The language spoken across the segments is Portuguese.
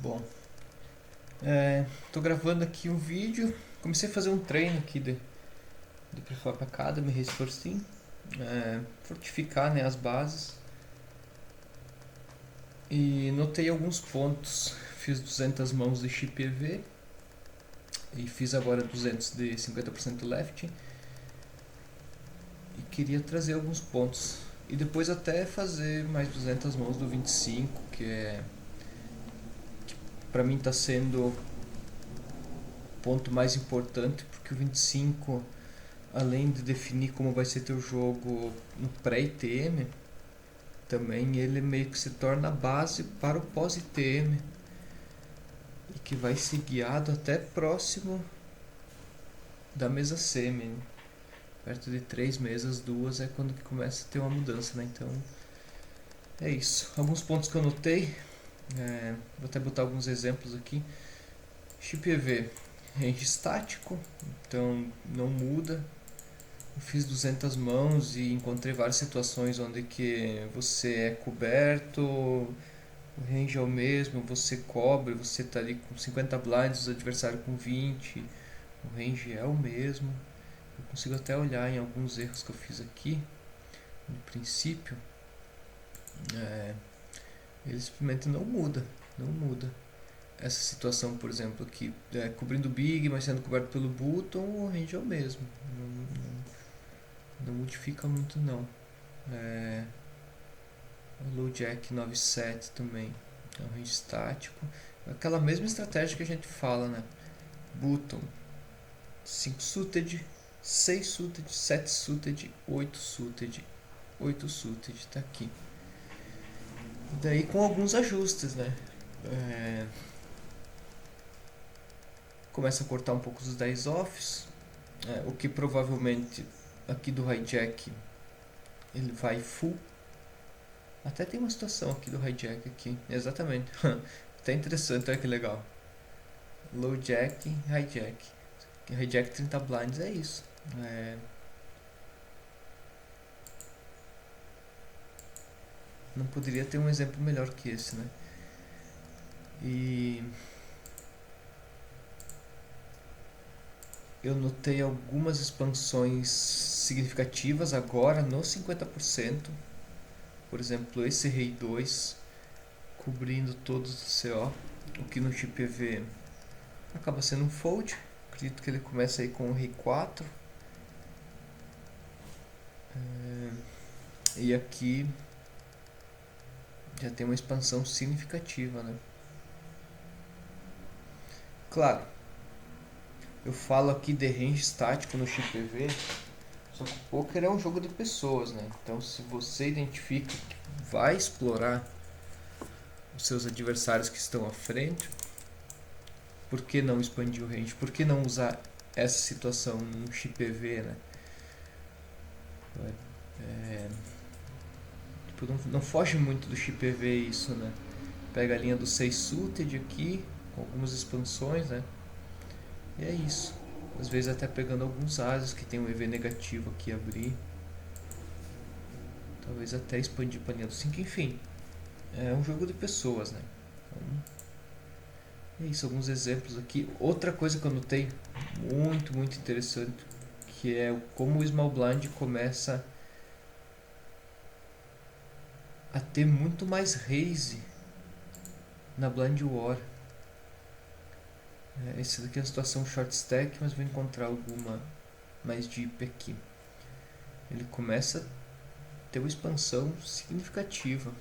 Bom, tô gravando aqui um vídeo. Comecei a fazer um treino aqui de Prefab Academy, Race for Steam. Fortificar, né, as bases. E notei alguns pontos. Fiz 200 mãos de chip EV. E fiz agora 200 de 50% left. E queria trazer alguns pontos. E depois até fazer mais 200 mãos do 25, que pra mim tá sendo o ponto mais importante, porque o 25, além de definir como vai ser teu jogo no pré-ITM, também ele meio que se torna a base para o pós-ITM e que vai ser guiado até próximo da mesa semi. Perto de 3 mesas, duas é quando que começa a ter uma mudança, né? Então é isso. Alguns pontos que eu notei, vou até botar alguns exemplos aqui. Chip EV, range estático, então não muda. Eu fiz 200 mãos e encontrei várias situações onde que você é coberto, o range é o mesmo, você cobre, você tá ali com 50 blinds, o adversário com 20, o range é o mesmo. Eu consigo até olhar em alguns erros que eu fiz aqui, no princípio, é, ele simplesmente não muda, não muda. Essa situação, por exemplo, aqui, cobrindo o big, mas sendo coberto pelo button, o range é o mesmo, não modifica muito não. É, o low jack 97 também é um range estático. Aquela mesma estratégia que a gente fala, né? Button 5 suited, 6 suited, 7 suited, 8 suited, 8 suited, tá aqui. E daí com alguns ajustes, né? É, começa a cortar um pouco dos 10 offs, o que provavelmente aqui do hijack ele vai full. Até tem uma situação aqui do hijack aqui, exatamente. Até interessante, olha que legal. Low jack, hijack. Hijack 30 blinds é isso. É, não poderia ter um exemplo melhor que esse, né? E eu notei algumas expansões significativas agora no 50%. Por exemplo, esse rei 2 cobrindo todos os CO, o que no chip EV acaba sendo um fold. Acredito que ele começa aí com o rei 4. E aqui já tem uma expansão significativa, né? Claro, eu falo aqui de range estático no chip EV, só que o poker é um jogo de pessoas, né? Então se você identifica que vai explorar os seus adversários que estão à frente, por que não expandir o range? Por que não usar essa situação no chip EV, né? É, tipo, não foge muito do chip EV isso, né? Pega a linha do 6 suited aqui, com algumas expansões, né? E é isso. Às vezes até pegando alguns ases que tem um EV negativo aqui abrir. Talvez até expandir para a linha do 5, enfim. É um jogo de pessoas, né? Então, é isso, alguns exemplos aqui. Outra coisa que eu notei muito, muito interessante, que é como o Small Blind começa a ter muito mais raise na Blind War. Esse daqui é a situação short stack, mas vou encontrar alguma mais deep aqui. Ele começa a ter uma expansão significativa.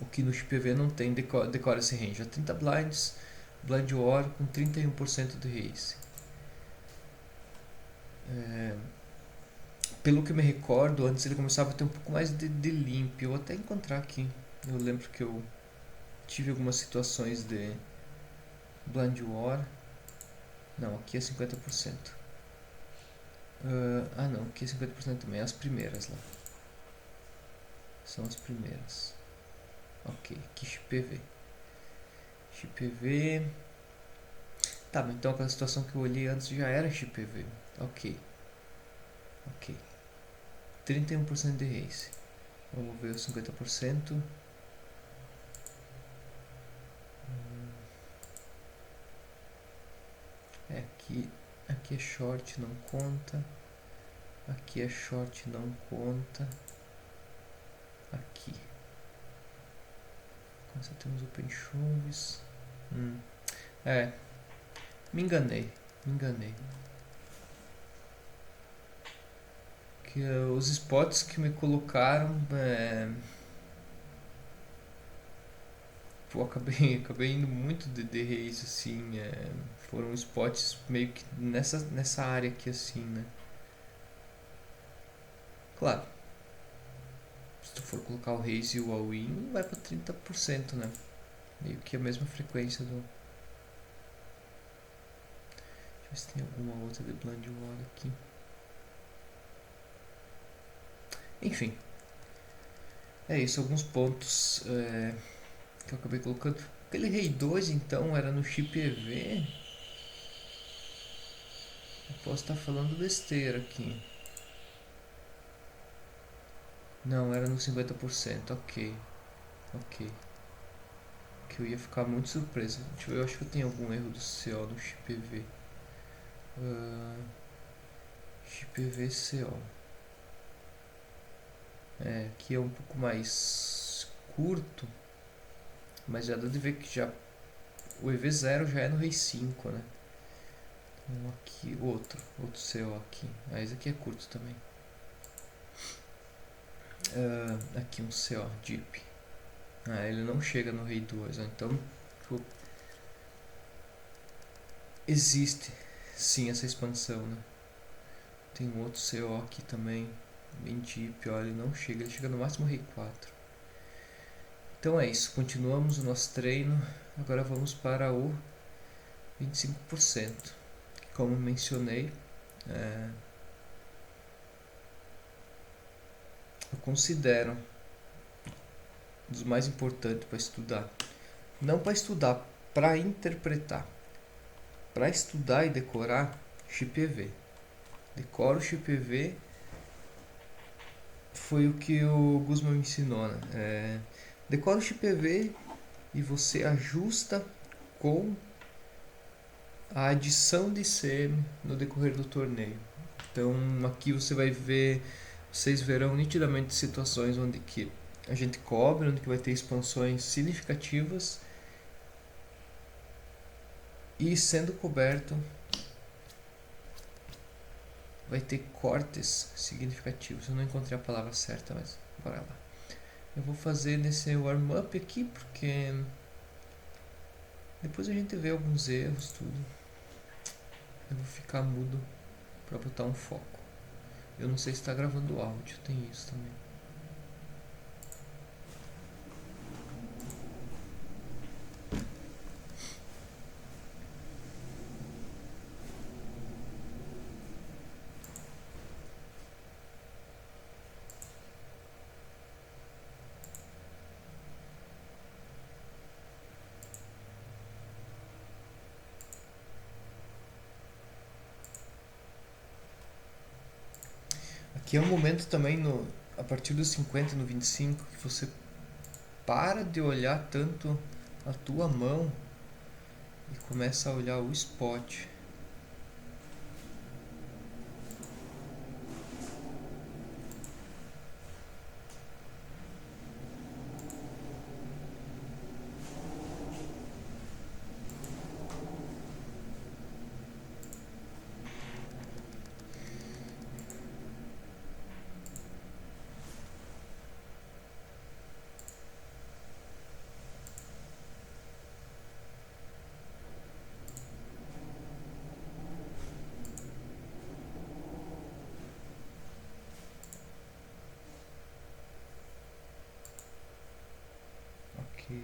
O que no XPV não tem, decora esse range. A 30 blinds, Blind War com 31% de raise. Pelo que eu me recordo, antes ele começava a ter um pouco mais de limp. Eu vou até encontrar aqui. Eu lembro que eu tive algumas situações de Blind War. Não, aqui é 50%. Não, aqui é 50% também. As primeiras lá. São as primeiras. Ok, aqui XPV. XPV. Tá, mas então aquela situação que eu olhei antes já era XPV. Ok. Ok. 31% de raise. Vamos ver os 50%. Aqui é short, não conta. Aqui é short, não conta. Aqui. Nós temos open shows. É, me enganei. Que os spots que me colocaram, pô, acabei indo muito de raise, assim, foram spots meio que nessa área aqui, assim, né? Claro, se tu for colocar o raise e o all-in, vai pra 30%, né? Meio que a mesma frequência do... Deixa eu ver se tem alguma outra de blind wall aqui. Enfim, é isso, alguns pontos que eu acabei colocando. Aquele rei 2 então era no chip EV. Eu posso estar falando besteira aqui. Não, era no 50%, ok. Que eu ia ficar muito surpreso. Deixa eu ver, eu acho que eu tenho algum erro do CO no chip EV. Chip EV CO. Aqui é um pouco mais curto, mas já dá de ver que já o EV0 já é no rei 5, né? Então aqui, outro CO aqui. Esse aqui é curto também. Aqui um CO, Deep. Ele não chega no rei 2, né? Então existe sim essa expansão, né? Tem um outro CO aqui também, bem deep, olha, ele não chega, ele chega no máximo rei 4. Então é isso, continuamos o nosso treino, agora vamos para o 25%. Como mencionei, eu considero um dos mais importantes para estudar. Não para estudar, para interpretar. Para estudar e decorar, chip EV. Decora o chip EV, foi o que o Guzman me ensinou, né? Decora o chip EV e você ajusta com a adição de CM no decorrer do torneio. Então aqui vocês verão nitidamente situações onde que a gente cobre, onde que vai ter expansões significativas e sendo coberto vai ter cortes significativos. Eu não encontrei a palavra certa, mas bora lá. Eu vou fazer nesse warm-up aqui porque depois a gente vê alguns erros, tudo. Eu vou ficar mudo para botar um foco. Eu não sei se está gravando áudio, tem isso também. Aqui é um momento também, a partir dos 50 no 25, que você para de olhar tanto a tua mão e começa a olhar o spot. Ok.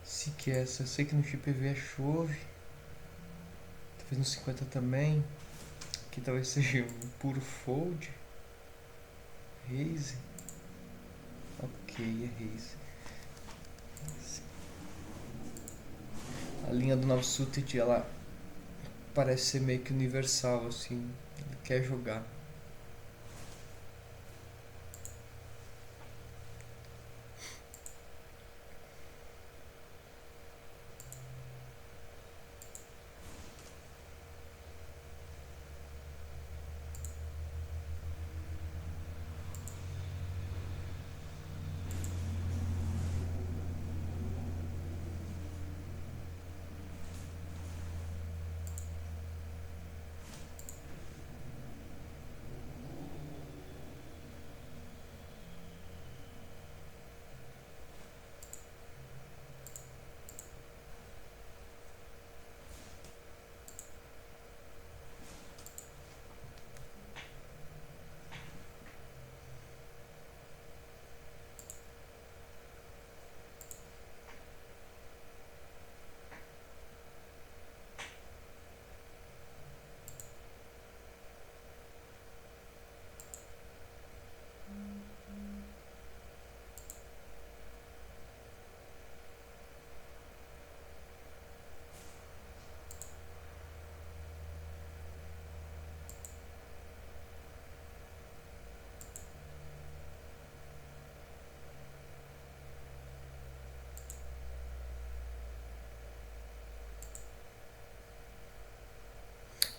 Se que essa, eu sei que no chip EV é chove. Talvez no 50 também. Aqui talvez seja um puro fold. Raise. Ok, é raise. A linha do 9 suited, ela parece ser meio que universal, assim. Ele quer jogar.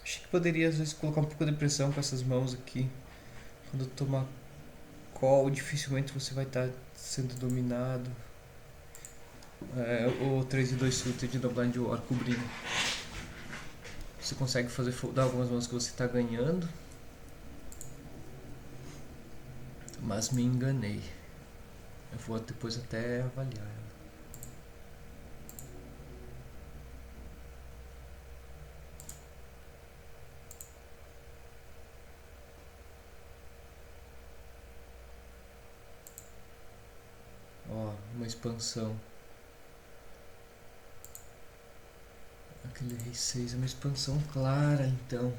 Acho que poderia às vezes colocar um pouco de pressão com essas mãos aqui. Quando tomar call, dificilmente você vai estar sendo dominado. O 3 e 2 suited da Blind War cobrindo. Você consegue fazer foldar algumas mãos que você está ganhando. Mas me enganei. Eu vou depois até avaliar ela. Ó, uma expansão. Aquele rei 6 é uma expansão clara, então.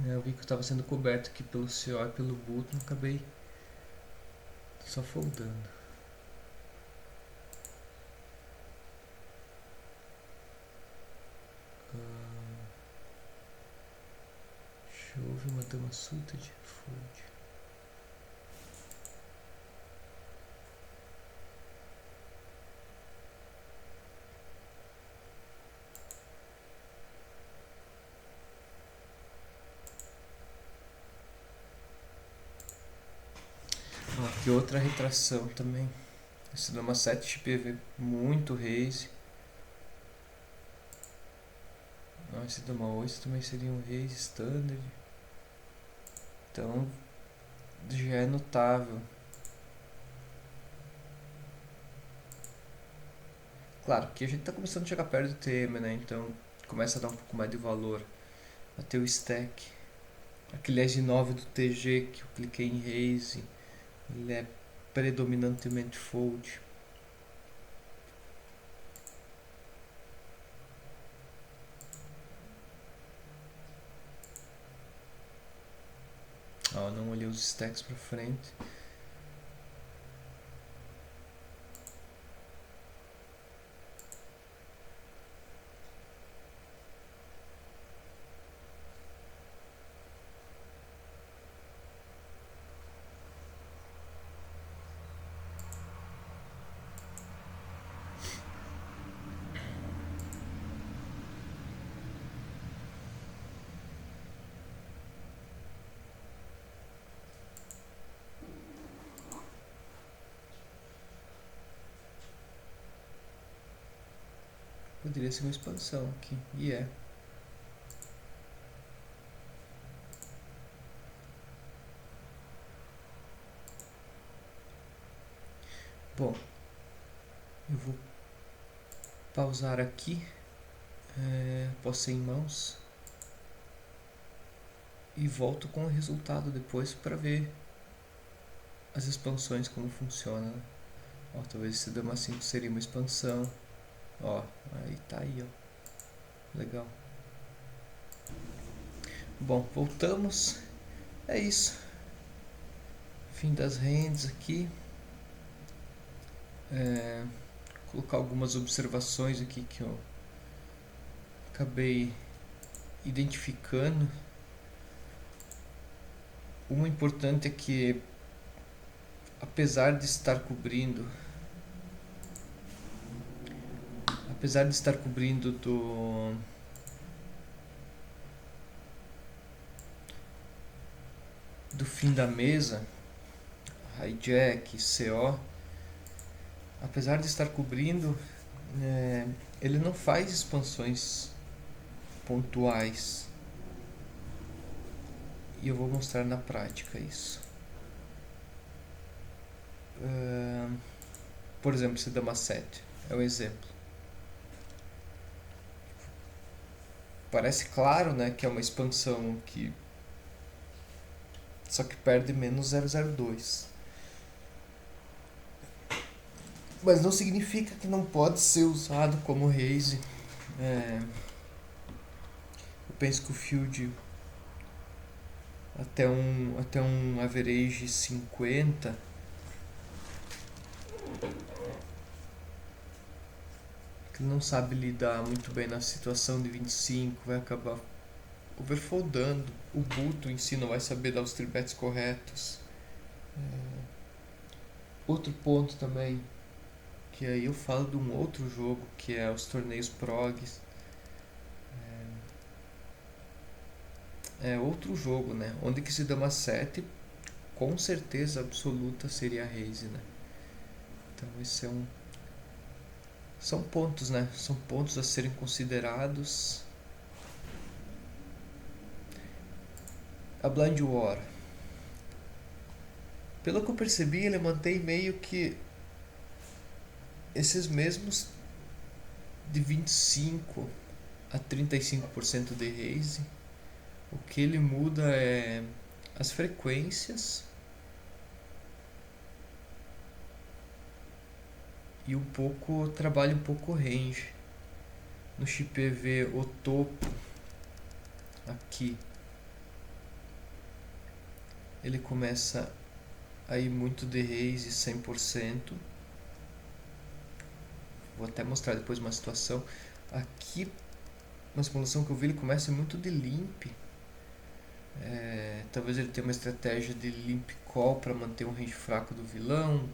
Eu vi que eu estava sendo coberto aqui pelo CO e pelo Button, acabei só foldando. Chove, uma dama suited, fold. Ó, aqui outra retração também. Esse dama 7 de PV, muito raise. Ó, esse dama 8 também seria um raise standard. Então já é notável. Claro que a gente está começando a chegar perto do TM, né? Então começa a dar um pouco mais de valor até o stack. Aquele edge 9 do TG que eu cliquei em raise, ele é predominantemente fold. Ó, não olhei os stacks pra frente. Poderia ser uma expansão aqui, e é. Bom, eu vou pausar aqui, posso ir em mãos, e volto com o resultado depois para ver as expansões como funciona. Ó, talvez esse dama 5 seria uma expansão. Ó, aí tá aí, ó. Legal. Bom, voltamos. É isso. Fim das hands aqui. Colocar algumas observações aqui que eu acabei identificando. Uma importante é que, apesar de estar cobrindo do fim da mesa, hijack, CO, apesar de estar cobrindo, ele não faz expansões pontuais. E eu vou mostrar na prática isso. Por exemplo, esse dama 7 é um exemplo. Parece claro, né, que é uma expansão que só que perde menos 0,02. Mas não significa que não pode ser usado como raise. Eu penso que o field até um average 50 que não sabe lidar muito bem na situação de 25 vai acabar overfoldando. O Buto em si não vai saber dar os tribets corretos. Outro ponto também, que aí eu falo de um outro jogo, que é os torneios progs. É outro jogo, né? Onde que se dama 7 com certeza absoluta seria raise, né? Então esse é são pontos, né? São pontos a serem considerados. A Blind War, pelo que eu percebi, ele mantém meio que esses mesmos de 25 a 35% de raise. O que ele muda é as frequências e um pouco trabalha um pouco o range. No XPV, o topo aqui ele começa a ir muito de raise 100%. Vou até mostrar depois uma situação. Aqui, uma simulação que eu vi, ele começa muito de limp. Talvez ele tenha uma estratégia de limp call para manter um range fraco do vilão.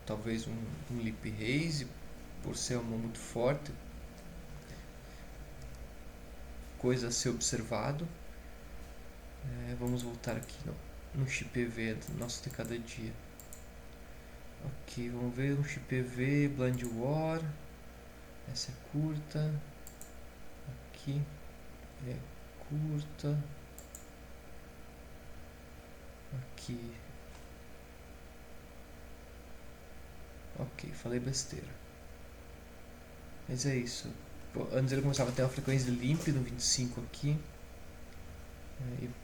Talvez um limp raise, por ser uma mão muito forte. Coisa a ser observado. Vamos voltar aqui no XPV do nosso de cada dia. Ok, vamos ver um XPV, Blind War. Essa é curta. Aqui é curta. Aqui. Ok, falei besteira. Mas é isso. Antes ele começava a ter uma frequência limpa no 25 aqui.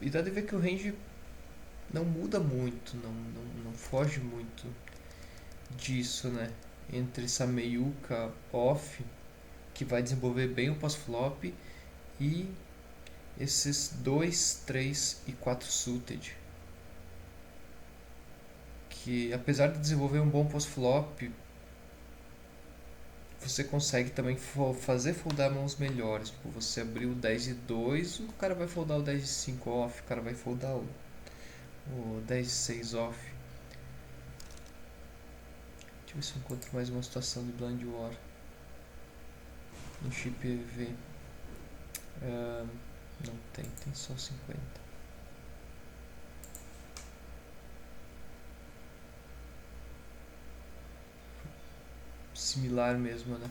E dá de ver que o range não muda muito, não foge muito disso, né? Entre essa meiuca off, que vai desenvolver bem o pós-flop, e esses 2, 3 e 4 suited, que apesar de desenvolver um bom pós-flop, você consegue também fazer foldar mãos melhores. Tipo, você abrir o 10 e 2, o cara vai foldar o 10 e 5 off, o cara vai foldar o 10 e 6 off. Deixa eu ver se eu encontro mais uma situação de Blind War no XPV. Não tem só 50. Similar mesmo, né?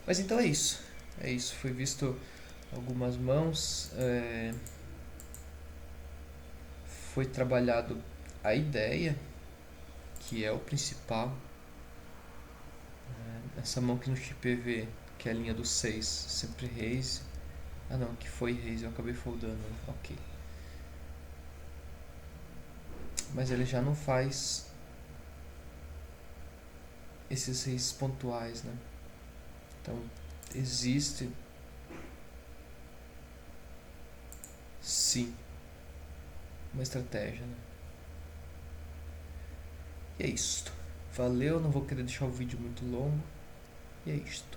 Mas então é isso. É isso. Foi visto algumas mãos. Foi trabalhado a ideia, que é o principal. Essa mão aqui no XPV, que é a linha do 6, sempre raise. Ah não, que foi raise, eu acabei foldando. Ok. Mas ele já não faz esses raises pontuais, né? Então existe Sim, uma estratégia, né? E é isto. Valeu, não vou querer deixar o vídeo muito longo. E é isto.